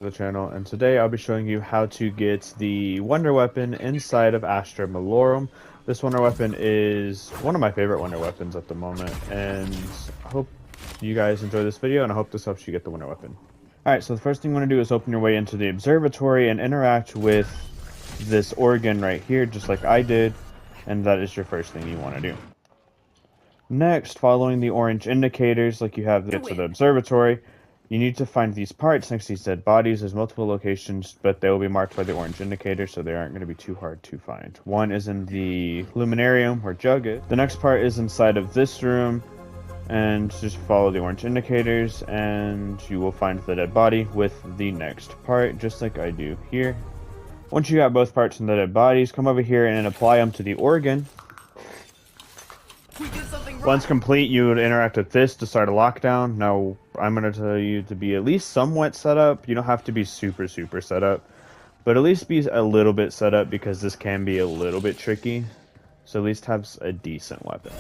The channel, and today I'll be showing you how to get the wonder weapon inside of Astra Malorum. This wonder weapon is one of my favorite wonder weapons at the moment, and I hope you guys enjoy this video, and I hope this helps you get the wonder weapon. Alright, so the first thing you want to do is open your way into the observatory and interact with this organ right here, just like I did, and that is your first thing you want to do. Next, following the orange indicators like you have to get to the observatory, you need to find these parts next to these dead bodies. There's multiple locations, but they will be marked by the orange indicator, so they aren't going to be too hard to find. One is in the luminarium, where Jug is. The next part is inside of this room, and just follow the orange indicators, and you will find the dead body with the next part, just like I do here. Once you got both parts in the dead bodies, come over here and apply them to the organ. Once complete, you would interact with this to start a lockdown. Now, I'm going to tell you to be at least somewhat set up. You don't have to be super set up, but at least be a little bit set up because this can be a little bit tricky. So at least have a decent weapon.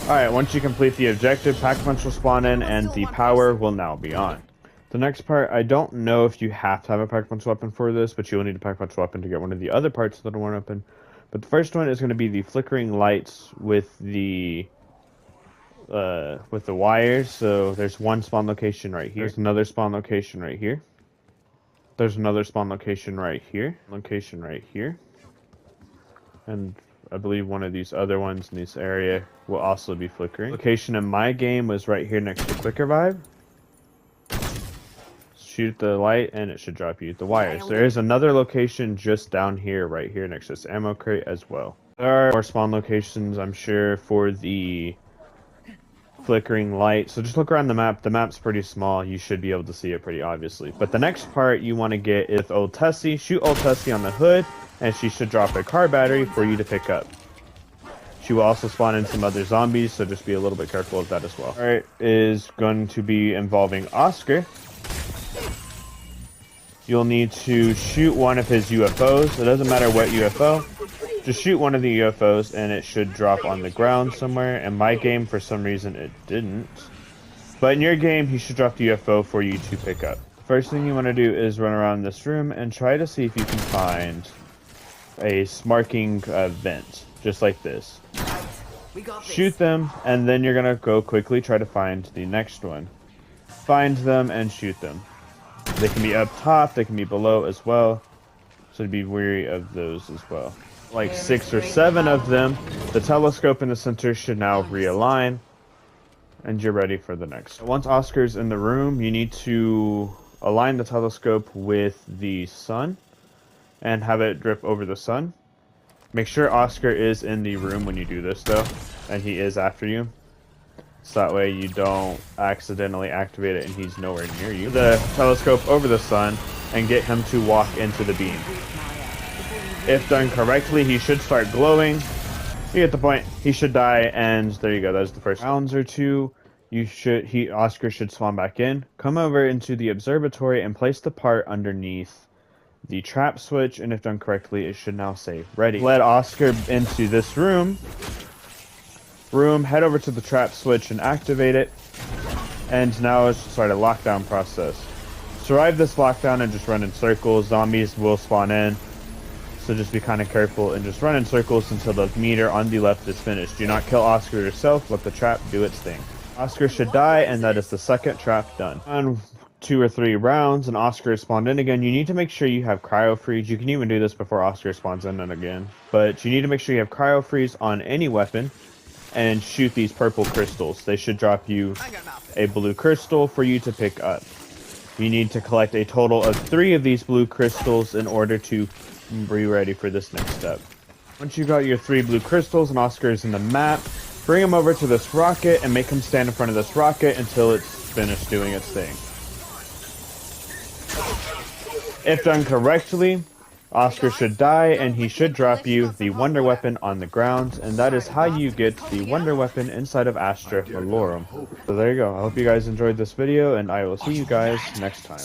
Alright, once you complete the objective, Pack-a-Punch will spawn in and the power will now be on. The next part, I don't know if you have to have a Pack-a-Punch weapon for this, but you will need a Pack-a-Punch weapon to get one of the other parts of the one weapon. But the first one is going to be the flickering lights with the wires. So there's one spawn location right here. There's another spawn location right here. There's another spawn location right here. Location right here. And I believe one of these other ones in this area will also be flickering. Location in my game was right here next to Quick Revive. Shoot the light and it should drop you the wires. There is another location just down here, right here next to this ammo crate as well. There are more spawn locations, I'm sure, for the flickering light. So just look around the map. The map's pretty small. You should be able to see it pretty obviously. But the next part you want to get is Old Tessie. Shoot Old Tessie on the hood and she should drop a car battery for you to pick up. She will also spawn in some other zombies, so just be a little bit careful of that as well. Alright, is going to be involving Oscar. You'll need to shoot one of his UFOs. It doesn't matter what UFO. Just shoot one of the UFOs and it should drop on the ground somewhere. In my game, for some reason, it didn't. But in your game, he should drop the UFO for you to pick up. First thing you want to do is run around this room and try to see if you can find a smarking vent, just like this. Shoot them, and then you're going to go quickly try to find the next one. Find them and shoot them. They can be up top, they can be below as well, so be wary of those as well. Like 6 or 7 of them. The telescope in the center should now realign, and you're ready for the next. Once Oscar's in the room, you need to align the telescope with the sun and have it drip over the sun. Make sure Oscar is in the room when you do this though, and he is after you. So that way you don't accidentally activate it and he's nowhere near you. The telescope over the sun and get him to walk into the beam. If done correctly, he should start glowing. You get the point. He should die, and there you go. That's the first rounds or two. Oscar should spawn back in. Come over into the observatory and place the part underneath the trap switch, and if done correctly, it should now say ready. Let Oscar into this room. Head over to the trap switch and activate it, and now let's start a lockdown process. Survive this lockdown and just run in circles. Zombies will spawn in, so just be kind of careful and just run in circles until the meter on the left is finished. Do not kill Oscar yourself. Let the trap do its thing. Oscar should die, and that is the second trap done. On 2 or 3 rounds and Oscar is spawned in again, you need to make sure you have cryo freeze. You can even do this before Oscar spawns in and again, but you need to make sure you have cryo freeze on any weapon and shoot these purple crystals. They should drop you a blue crystal for you to pick up. You need to collect a total of 3 of these blue crystals in order to be ready for this next step. Once you got your 3 blue crystals and Oscar is in the map, bring him over to this rocket and make him stand in front of this rocket until it's finished doing its thing. If done correctly, Oscar should die and he should drop you the wonder weapon on the ground, and that is how you get the wonder weapon inside of Astra Malorum. So there you go. I hope you guys enjoyed this video, and I will see you guys next time.